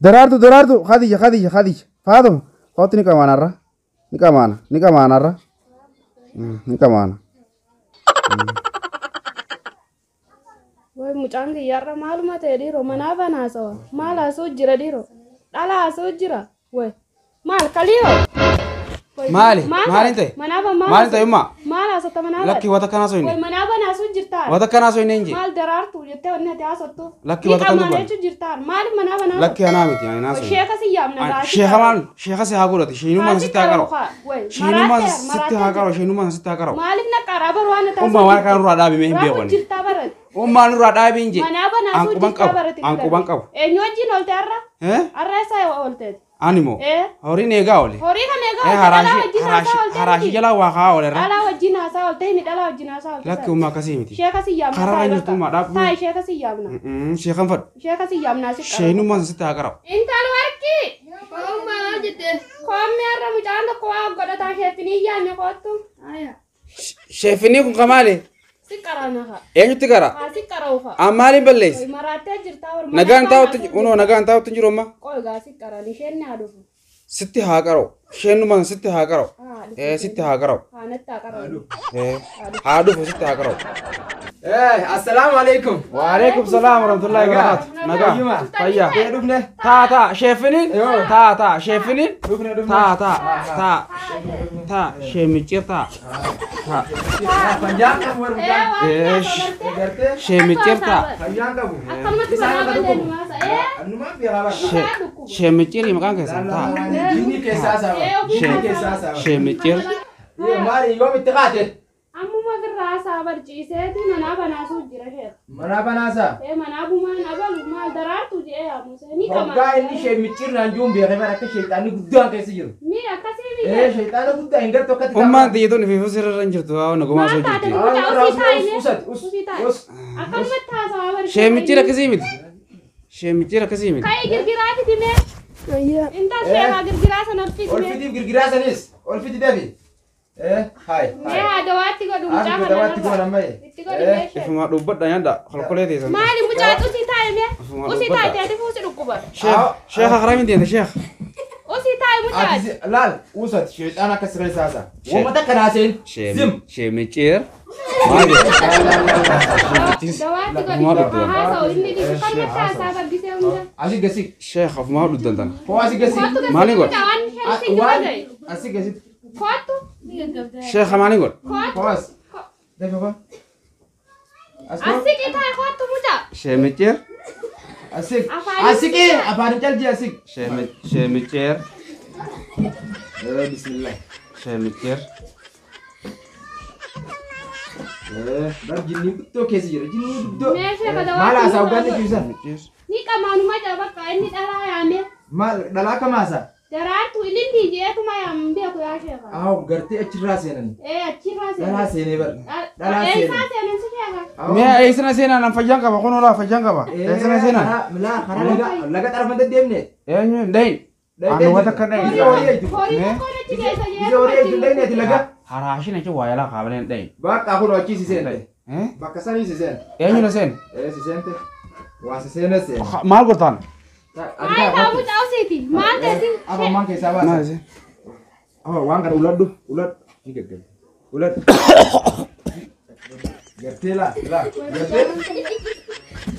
درارتو خديجة فاطمة خاطني كمان أرى نكمان أرى نكمان Wai mucaan kiyyaarra maaluma ta'e dhiiroo manaa banaa sawa maal haasoo jira dhiiroo dhala haasoo jira wai maal kaliyoo مالي انت manaa مالي انت يما maal haasota manaa لكي ودا كان wai سويني manaa banaa sun jirtaan ودا كان سويني انجي maal daraartu jettee wanni ati haasottu لكي ودا كان maal jechuun jirtaan maaliif manaa banaa لكي انا متي يعني ناس sheeka si yaamna daa شيخ سي هاغورتي شينو ما ستة هاغورو شينو ما ستة هاغورو maaliif na qaraaba waan ta'e أمم وانا كان راد أبي مهم بيقولي jirtaa barat أمم أنا راد أبي إنجي manaa banaa sun jirtaa barat أنكو بانكو eenyu wajjin oolte ها arra isaa oolte أنيمو هوري نيجا أولي horii kan eegaa هراشي جلا واقع أولي را dhala wajjin haasaa oolte himi dhala wajjin haasaa oolte لكي أمم كسيمتي sheeka si yaamna خراري نتو ما داب taa'e sheeka si yaamna شيخ فد sheeka si yaamna si شينو ما ستة هاغورو intal warqi koommaa jette koommi har'a mucaan tokko waa godhataa sheeffinii yaanne koottu شيفني كم كمالي si qaranaha أيش تكرا si qarauha أمالي بليس maraatee jirtaa war نجان تاو تنجرو ما qoy gaa si qarani isheen naa dhufu ستة هاغورو شينو ما ستة هاغورو ستة هاغورو kaanattaa qarani هادو ستة هاغورو السلام عليكم. وعليكم السلام ورحمة الله وبركاته. نجا. طيب. دفنة. تا شايفينين؟ تا شايفينين؟ تا شيميتشي تا. فنجان كم ورد؟ إيش؟ شيميتشي تا. فنجان كم؟ akkamatti manaa balleeni maasa أنما بيغابر. شيميتشي مكان كذا تا. جيني كيساسا. جيني كيساسا. شيميتشي. مالي يوم اتقاته. ammuma firraa saa barciiseeti manaa banaasuu jira sheef Mana banasa. manaa bumaan abalu maal daraartu jee yaamusee ni Hoggaa inni sheemichir nanjuun beekame akka sheexanni guddaan keessa jiru. mi akkasii biyya Sheexanni guddaa hin gartu akkatti. Ummaan xiyyeetuun fi fuusirra irra hin jirtu nagumaa soo jirti. akkamatti haasawaa barciisee Sheemichira akkasii miti. Sheemichira akkasii miti. ka'ee girgiraa fidime intal sheekaa girgiraa sana fidime Olfitiif girgiraa sanis. Olfiti dafi. Hai. mee haadawaatti godhu mucaa Akka dawaatti goona maye. itti godhimee sheef Ifumaa dhubbadha nyaadha kolkolee teessan. maali mucaa usii taa'e mee usii taa'e teeti fuusi dhukkuba Sheekh Akram indeenta sheekh. usii taa'e mucaa Laal usat sheexan akka siree saasa. Uummata kanaaseen. Zim. Sheemichir. Maali? dawaatti godhu haasa'u inni dhiisu kalmatti haasaa babbisee hunda Asi gasi. Sheekh afumaa dhuddan tan. Koo asi gasi. Maali godh? mucaa waan shan Waan si asi gasi. kootu Sheekh maali godh? Koo as. Dafa ba. asiki taa'e kootu mucaa Sheemichir. Asik. Afaan Asiki. Afaan calji asik. Sheemichir. Bismillah. Sheemichir. Bar jinni guddoo keessa jira. Jinni guddoo. meeshee Maal dawaatti haasaa ugaanni kiisan? ni qamaanuma jala bakka inni dhalaa yaame Maal dhalaa kamaasa? daraartu ililli jeetuma yaam beeku yaa sheeka Aw gartee achirraa seenan. achirraa Dhalaa seenee bar. Dhalaa seenee. eessaa seenan si sheeka Mee eessina seenaa nan fayyaan qaba kun olaa fayyaan qaba. Eessina seenaa. Karaa laga xarafan deddeemne. Eenyu dhayin. Anu wata kan dhayin. horii tokkoon achi keessa Biyya horii eegdu dhayneeti laga. Haraashin achi waa yaalaa qaabaleen dhayin. Bakka kun achi si seente. Bakka sanii si seente. Eenyu na seen. Si seente. Waa si seene seene. Maal godhaan? maal taamu caawsiiti maal teesi Afaan maan keessaa baasa. Maal seen? Waan kana uladhu. Ulad. Ni gaggabe. Ulad. Gartee laa. Gartee.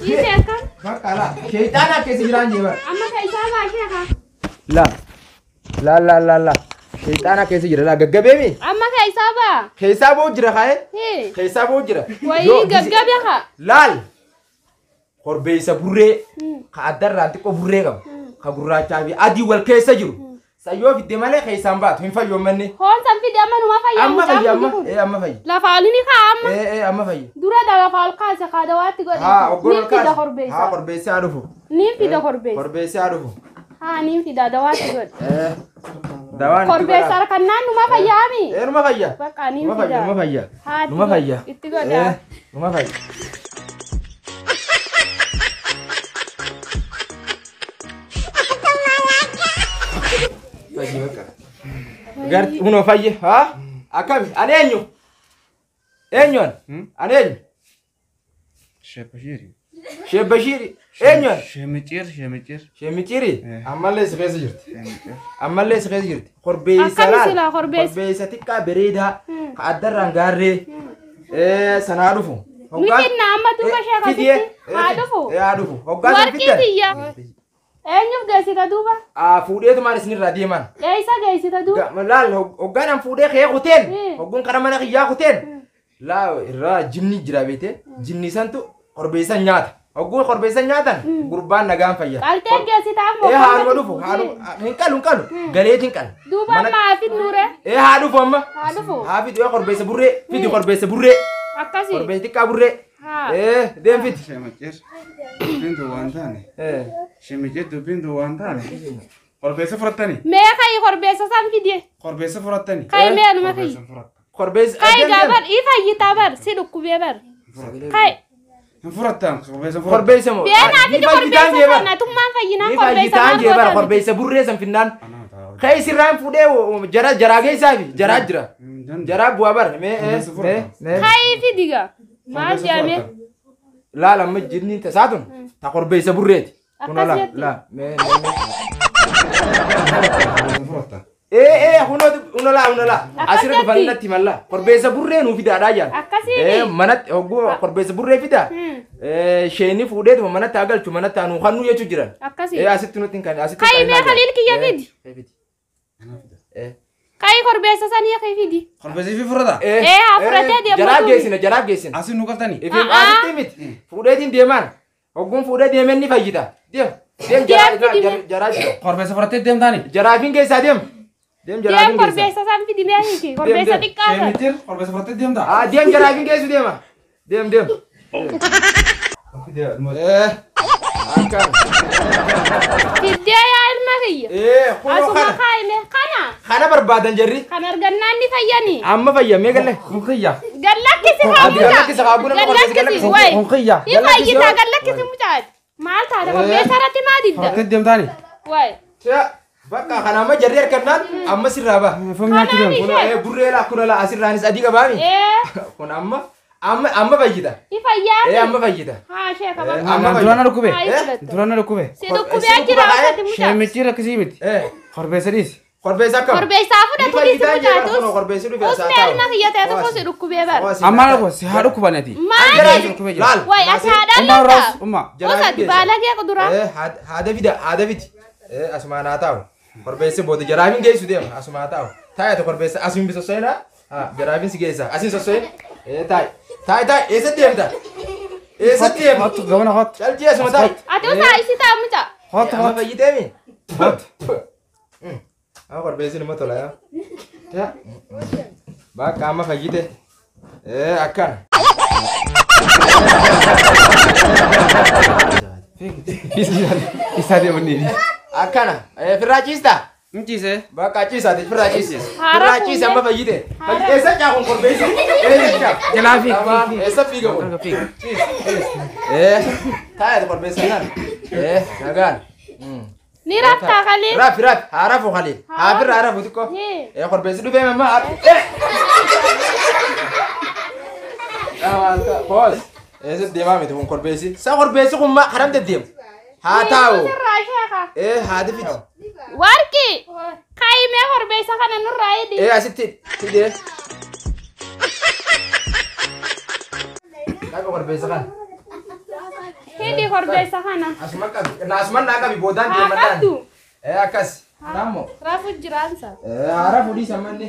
dhiise akkam Bakka laa. Sheexaan akkeessa jiraan jeebar. amma keessaa baa sheeka La. Sheexaan akkeessa jira laa gaggabeemi. amma keessaa baa Keessaa boo jira kaa'e. hee Keessaa boo jira. wayii gaggabe ka Laal. Korbeessa burree. Ka addarraan xiqqoo burree qabu. Ka gurraachaa fi adii wal keessa jiru. Sayyoo fidde malee keessaan baatu hin fayyoomanne. hoon san fide amma numa Amma fayya amma. fayyaa Amma fayya. lafa olini kaa amma Amma fayya. dura da lafa ol kaase kaa dawaatti godhe Haa oggolo nin fida Haa korbeessa korbeessi haa dhufu. nin fida korbeessa Korbeessi haa dhufu. haa nin fida dawaatti godhe Dawaan itti korbeessa harkannaan numa fayyaami Numa fayya. bakka nin Numa fayya. fida Numa fayya. haa Numa fayya. itti godha Numa fayya. Fayya bakka. Garti hunoo fayye haa akkami ani eenyu? Eenyuun? Ani eenyu? Sheekh Bashiri. Shee Bashiiri. Eenyuun? Shemicir. Shemiciri. Ammallee si keessa jirti. Ammallee si keessa jirti. Korbeessa Akkami laal. silaa korbeessa? Korbeessa xiqqaa bareedaa. Ka addarraan gaarree. Sanaa dhufu. Mikinna amma duuba ishee akkasitti haa dhufu. Haa dhufu. Hoggaa san Warqii tiyya. Eenyuuf geessita duuba? Fuudheetumaan isinirraa deeman. Eessa geessita duuba? Laal hoggaan an fuudhee kee kuteen. Hogguun kana mana kiyyaa kuteen. Laa irraa jinni jira beete. Jinni santu korbeessan nyaata. Hogguun korbeessan nyaatan gurbaan nagaan fayya. Qaltee geessitaaf moo? Haaduma dhufu. Hin qalu. Galeet hin qalu. Duuba amma haafit nuure? Haa dhufu amma. Haa dhufu. Haa fidu korbeessa burree. Fidi korbeessa burree. Akkasii. Korbeessa xiqqaa burree. Deem fidi. Shemicir. Bintu waan taane. Shemicir bintu waan taane. Korbeessa furattani. Mee kayi korbeessa san fidee? Korbeessa furattani. Kayi mee anuma kayi? Korbeessa. Kayi gabar ifayyitaa bar si dhukkubee bar. Kayi. Furattan korbeessa furattan. Korbeessa moo? Beenaa fidi korbeessa sana tummaan fayyinaan korbeessa maal godhan? Korbeessa burree san finnaan. Kayi sirraan fuudhee jaraa geessaa fi jaraa jira. Jaraa bu'aa bar. Kayi fidiga. Maal jaamee? Laala amma jinni tasaatun ta korbeessa burreeti. Akkasitti. Furattan. Hunala. Asirratti bal'inatti malla. Korbeessa burree nuu fidaadhaa jira. Akkasitti. Manatti hogguu korbeessa burree fida. Sheeni fuudheetuma manatti agalchu manatti anuu kannuu jechuu jiran. Akkasitti. Asitti nutti hin kan. Kayi mee kaliil kiyya fidi? Kayi korbeessa sanii akka fidi? Korbeessa fi furata. Haa fudhatee deemu. Jaraaf geessina. Asin nu qaftani. Ifin asitti miti. Fuudheetiin deemaan. Hogguun fuudhee deemeen ni fayyita. Deem jaraa jira. Korbeessa furattee deemtaani. Jaraafin keessaa deem. Deem Deem jaraafin keessaa. korbeessa san fidi mee hiki? Korbeessa xiqqaa san. Shemicir korbeessa furattee deemta. Deem jaraafin keessu deema. Deem. Akkaan. Fiddee yaa ilma kiyya. Asuma kaayime kana. Kana barbaadan jirri. Kan argannaan ni fayyani. Amma fayyamee galle. Hunkiyya. Gallakkisi haabuna. Gallakkisi haabuna. Gallakkisi wayi. Hunkiyya. Ifayyitaa gallakkisi mucaati. Maal taate korbeessa irratti maa didda? Furattee deemtaani. Wayi. Bakka kana amma jarri harkannaan amma sirraa ba'a. Foom nyaatti deemu. Burree laa kuna laa asirraanis adii qabaami. Kun amma fayyita. Ifayyaati. Amma fayyita. Haa shee kaba. Durana dhukkube. Haa Durana dhukkube. si dhukkubee jira akkati mucaati. Shemicir akkasii miti. Korbeessa dhiisi. Korbeessa akkam. Korbeessaa fudhatu dhiisi mucaatus. Korbeessi dhufee Usmee ilma kiyya ta'e tokko si dhukkubee bara. Amma dhukkuba si haa dhukkubaniiti. Maali? Laal. Wayi ati haadhaan Umma lafta. Roos umma. Osati baalagee kuduraa. Haada fidi. Asumaan haa taa'u. Korbeessi booda jaraafin geessu deema. Asumaan haa taa'u. Taa'eetu korbeessa asuun bi sossoina. Jaraafin si geessa. Asiin sossoin. Taa'e. Eessatti deemta? Eessatti deemta? Hottu gabana hottu. Calcii asuma taa'e. Ati usaa isi ta'a mucaa. Hottu Amma hottu. fayyiteemi? Hottu. Korbeessi nama tola yaa. Bakka amma fayyite. Akkana. Isa deemu ni. Akkana. Firraa ciistaa? Nchiise. Bakka ciisaati firraa ciisi. Haara Firraa ciisi amma fayyite. Eessa caakun korbeessi? Jalaa fiig. Eessa fiiga kun? Fiig. Taa'eetu korbeessa naan. Nagaan. Ni raftaa kalee. Rafi. Haa rafu Khalil. Haa firraa rafu xiqqoo. Korbeessi dhufee mamma. Boos. Eessa deemaa miti kun korbeessi? Sa korbeessi kun haram deddeemu. Haa taa'u. Sirraa sheeka. Haati fidi. Warqi. Kaayimee korbeessa kana nurraa hidhi. Asitti fidee. Dhaqa korbeessa kana. Hidhi korbeessa kana. Asuma qabi. Asuma naa qabi boodaan Haa deemadhaan. qabdu. Akkas. Naammoo. Rafu jiraansa. Haara fudhii sammanni.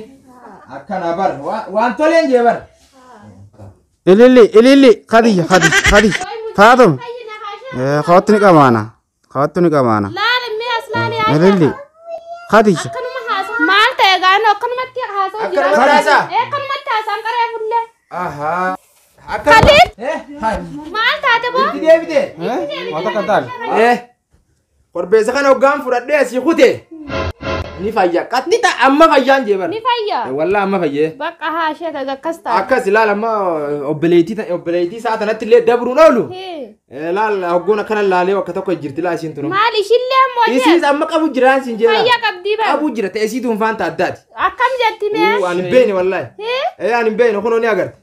Akkana bar. Waan toleen jee bar. Ililli khadija. Faadum. Khawattu ni qabana. Laala mee aslaani yaa. Ililli. Khadija. Akkanuma haasa. Maal ta'e gaanoo akkanumatti haasa'u jira. Akkanumatti haasa'a? Akkanumatti haasa'an qaree fullee. Ahaa. Khalil. Maal taate boo? Itti deebite. Wata kadal. Korbeessa kana hoggaan fudhadhee asii kute. Ni fayya. Qaxxixa amma fayyaan jee bara. Ni fayya. Wallaa amma fayyee. Bakka haa ishee kaga akkas taate. Akkas ilaala amma obboleettii isaa tanatti illee dabruun oolu. Laal hoggoon akkana laalee bakka tokko jirti laa isiin tunu. Maal ishillee ammoo jee? Isiis amma qabu jiraan siin jeera. Fayya qabdii bara. Qabu jira ta'e isii tuunfaan taaddaati. Akkam jetti mee? Ani hin beekne wallaahi. Ani hin beekne kunoo ni agarte.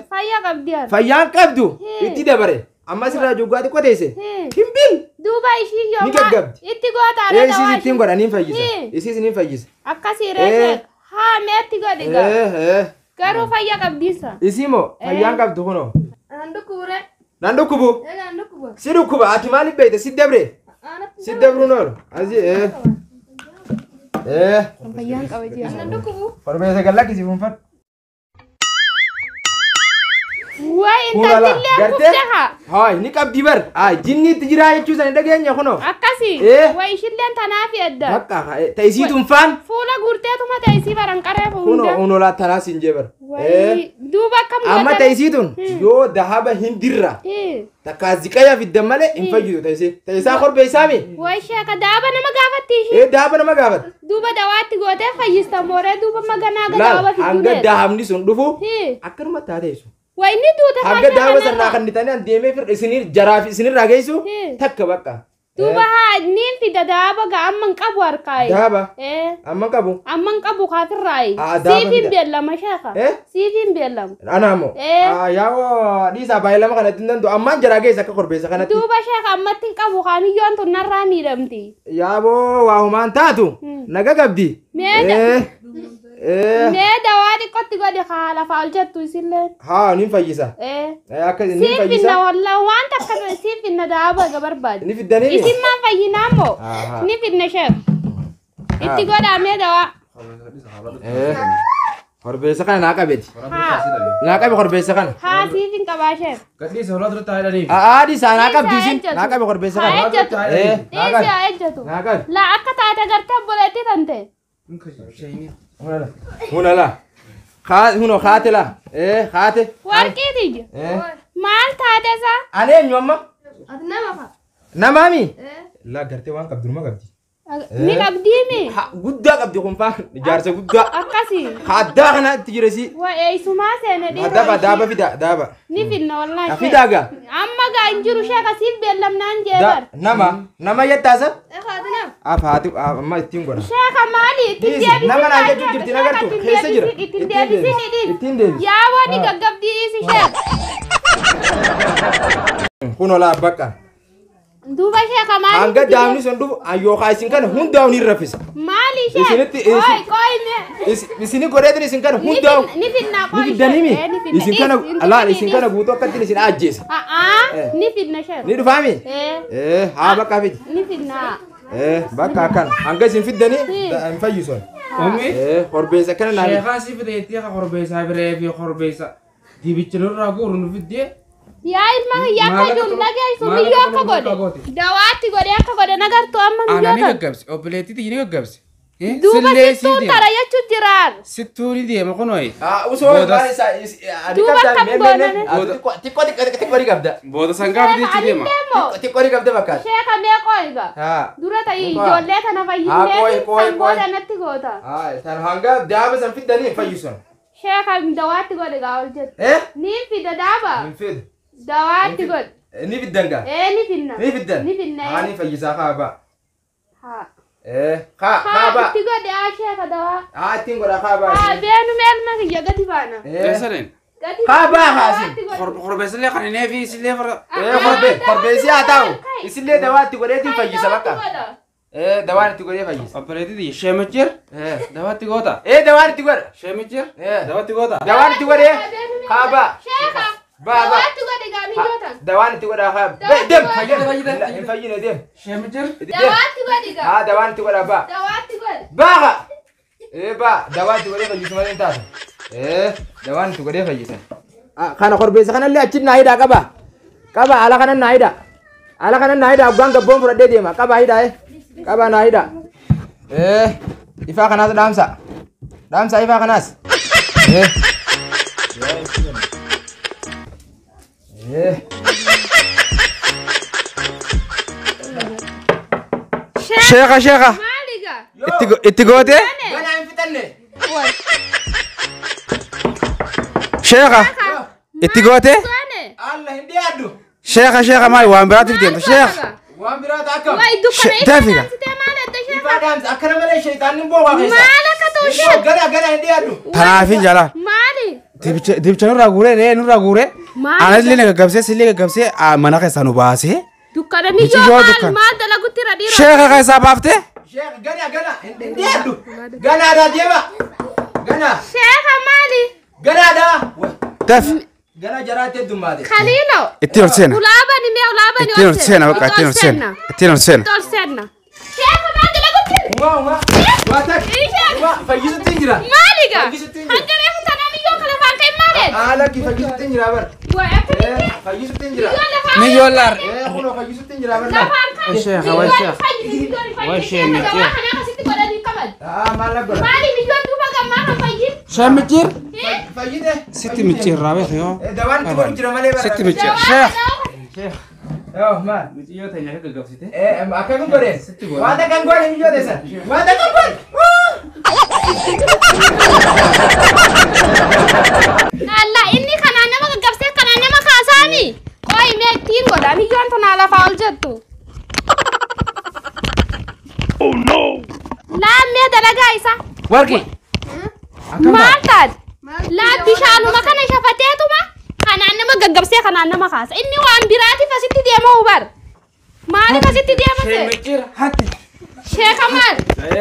Fayya qabdii haa. Fayyaan qabdu itti dabare. Amma sirraa joggaati qoteesse. Hee. Himbil. Duuba ishii Ni yooma gaggabdi. itti goota ala Isis ittiin godha niin fayyisa. Hee. Isis niin fayyisa. akkasii reesee haa meetti godhi gaa garuu fayya qabdiisa. Isii moo fayyaan qabdu kunoo. Nan dhukkubure. Nan dhukkubu. Nan dhukkuba. Si dhukkuba ati maaliif beekte si dabre. Si dabruun oolu. Asii Fayyaan qaba ji'a. Nan dhukkubu. Korbeessa gallakkisi fuunfadhu. Wayi intaltillee kubdaha. Haay ni qabdi bar. Jinni itti jiraa jechuusan hin dhageenya kunoo. Akkasii. Wayi ishilleen tanaafi adda. Bakka ta'isii tunfaan. Fuula guurteetuma ta'isii baran qaree fuunda. Kunoo unolaa tanaas hin jee bar. Wayi duuba akkam godhan. Amma ta'isii tun yoo dahaba hin dirra. Takka ziqaya fiddan malee hin fayyidu ta'isii. Ta'isaa korbeessaa mi? Wayi sheeka daaba nama gaafatti ishii. Daaba nama gaafata. Duuba dawaatti gootee fayyista mooree duuba maganaa Laal gadaaba fidduu. hanga dahabni sun dhufu Hii. akkanuma taateessu. Wayi inni duuta Hanga daaba sanaa kan ditanii an deemee fir isinir jaraaf isinirraa geessu Hii. takka bakka. Duuba haa niin fida daaba ga amman qabu harkaayi. Daaba Eh. amma qabu. Amman qabu kaafirraayi. Daaba Siifin fida. beellama sheeka. Siifin beellama. Anaamoo. Yaa'oo dhiisaa baay'ilama kanatti hin danda'u ammaan jaraa geessa akka korbeessa kanatti. Duuba sheeka ammatti qabu kaaniyyoon tun narraa miidhamti. Yaaboo waa humaan taatu naga qabdi. Meeda. Mee dawaa xiqqootti godhe haa lafaa ol jettu isillee. Haa niin fayyisa. Akka niin Siif finna fayyisa. wallaa waan takka siif finna daaba ga barbaade. Ni fiddanii. Isin maan fayyinaa moo? Ni finna sheef. Itti godhaa mee dawaa. Korbeessa kana naa qabeeti. Naa qabe korbeessa kana. Haa siif hin qabaa sheef. Gadhiisa horaa dura taa'ee dhaniif. Dhiisaa naa qabdi isin. Naa qabe korbeessa Haa kana. ejjatu. Naa Dhiisi qabe. haa ejjatu. Naa qabe. Laa akka taate gartee obboleettii tante. Hunala. Huno haate la. Haate. Warqiiti ija. Maal taate isaa? Ani eenyu amma? Ati nama fa'a. Namaami? Laa gartee waan qabdu numa qabdi. Ni qabdiimi. Guddaa qabdi kun faan ijaarsa guddaa. Akkasii. Haddaa kana itti jira si. Waa eeysumaa seene dhiiroo. Daaba fida daaba. Ni finna wallaahi. Fidaaga. Amma gaa hin jiru shee kasiif beellamnaan jeebar. Nama yettaasa? Haati Haati amma ittiin godha. Sheeka maali? Ittiin deebisi. Nama naa jechuun jirti nagartu keessa jira. Ittiin deebisi ni dhiib. Ittiin deebisi. Yaa waan ni gaggabdii dhiisi sheeka. Kunoo laa bakka. Duuba sheeka maali? Hanga daamni sun dhufu yookaan isin kana hundaa'u ni raffisa. Maali shee? Isinitti isini godheetin isin kana hundaa'u. Ni finna Ni fiddaniimi. Isin kana laal isin kana guutuu akkatti isin ajjeesa. Ni finna sheeka. Ni dhufaami? Haa bakka fidi. Ni finna. Bakka akkana hanga isin fiddanii hin fayyisuun. Korbeessa kana naa. Sheekaa si fideetti akka korbeessaa biree fi korbeessa dibicha nurraa guuru nu fiddee. Yaa ilma yakka jiru dhageessu miyyoo akka godhe. Dawaatti godhe akka godhe nagartu amma miyyoo Ana ni ta'u. gaggabse obboleettiiti ni gaggabse. Duuba sittuun tara jechuun jiraan. Sittuu ni deema kunooyi. Usoo waan isaa Duuba akkam goonane. xiqqoo qabda. Booda sangaa fideechi deema. Xiqqoo qabda bakka. Sheeka meeqoo egaa. Dura ta'ii ijoollee kana fayyisnee sangoota natti goota. Tan hanga daaba san fiddanii hin fayyisuun. Sheeka dawaatti godhe gaa ol jettu. Niin fida daaba. Hin fidu. Dawaatti godhe. Ni fiddan gaa. Ni finna. Ni fiddan. Ni finna. Haa ni fayyisaa kaaba. Haa. Kaaba. Itti godhe sheeka dawaa. Ittiin godha kaaba. Beenu meelma kiyya gadi baana. Eessaleen? Kaaba haasin. Korbeessallee kan inni fi isillee farra. Korbeessi haa ta'u. Isillee dawaatti godheetiin fayyisa bakka. Dawaan itti godhee fayyisa. Obboleettiiti sheemichir. Dawaatti goota. Dawaan itti godha. Sheemichir. Dawaatti goota. Dawaan itti godhee kaaba. Sheeka. Baaba. Dawaatti godhe gaa miyyootan. Dawaan itti godha kaaba. Dem. Fayyada. Hin fayyine dem. Sheemichir. Dawaatti godhe gaa. Dawaan itti godha baa. Dawaatti godhe. Baaga. Dawaan itti godhee fayyisu malee hin taatu. Dawaan itti godhee fayyisa. Kana korbeessa kanallee achi naa hidhaa qaba. Qaba ala kanan naa hidhaa. Ala kanan naa hidhaa abgaan gabboon fudhadhee deema. Qaba hidhaa qaba naa hidhaa. Ifaa kanaas dhaamsa. Dhaamsa ifaa kanaas. Sheeka. Maaliga. Itti goote? Gana hin fitanne. Sheeka. Itti goote? Allah hin dhiyaaddu. Sheeka maali waan biraatiif deemta sheeka. Waan biraata akkam. Wayi dukkana Dafiga. Ifaa dhaamsa akkana malee sheexaanni booqaa keessa. Maal akka ta'u Gara hin dhiyaaddu. Tanaafin jala. Maali? Dibicha nurraa guuree ree nurraa guuree. Maal? Anas illee gaggabsee sillee gaggabsee mana keessaa nu baasee. Dukkana Bichi miyyoo yoo maal dukkan. maal dalagutti irra dhiiroo. Sheekha keessaa baaftee. Sheekh gana deemdu. Ganaadha deema. Gana. Sheekha maali? Ganaadha. Daf. Gana jaraatee dummaate. Khaliilo. Itti ol seena. Ulaabani mee ulaabani Itti ol seena bakka itti ol seena. Itti ol seena. Itti ol seena. Sheekha maal dalagutti? Uma. Waatak. Uma fayyisutti jira. Maaliga? Fayyisutti jira. Hanga reefu tanaa miyyoo kala faan ta'e maali? Ala ki fayyisutti jira bar. Wayi akkamitti? Fayyisutti jira. Miyyoo laar. Kuno fayyisutti jira bar. Lafaan kan. Sheekha way sheekha. Way sheekha. Maala gora. Maali miyyoon duuba gammaa kan fayyin? Shee micciir. Fayyide. Sitti micciirraa beeku yoo. Dawaan tuun jira malee bara. Sitti micciir. Sheekh. Yoo maal. Mixiyyoo ta'e nyaata gaggabsite. Akkamiin godhe? Wanta kan godhe hin yoo deesan. Wanta kan godhe. Allah inni kanaan nama gaggabsee kanaan nama kaasaami. Qoy mee ittiin godha miyyoon tanaa lafaa ol jettu. Oh no. Laammee dalagaa isa. Warqi. Maal taate? Laa bishaanuma kana shafateetuma kanaan nama gaggabsee kanaan nama kaasa. Inni waan biraatiif asitti deema hubar. Maaliif asitti deemate? Micciir hatti. Sheekha maal?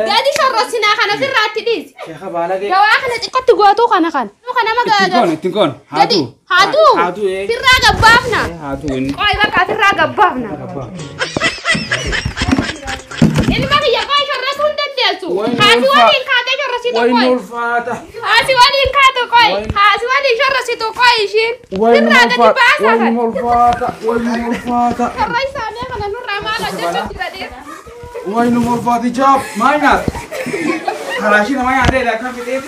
Gadi shorrosinaa kana ofirraatti dhiisi. Sheekha baalagee. Dawaa kana xiqqootti gootuu kana kan. Kana Ittiin koon. Gadi Haatu. haatu firraa gabbaafna. Haatu inni. Qoy bakka firraa gabbaafna. Ilma kiyya qoy shorrasuu hin dandeessu. Haati waliin kaatee shorrasitu Wayni qoy. ulfaata. Haati waliin kaatu qoy. Haati waliin shorrasitu qoy ishiin. Firraa gadi baasaa Wayni kan. ulfaata. Wayni ulfaata. Shorra isaanii kana nurraa maal hojjechuutti jira dheera. Wayni ulfaati jaab. Maal nyaata? Karaashii nama nyaatee akka fidee.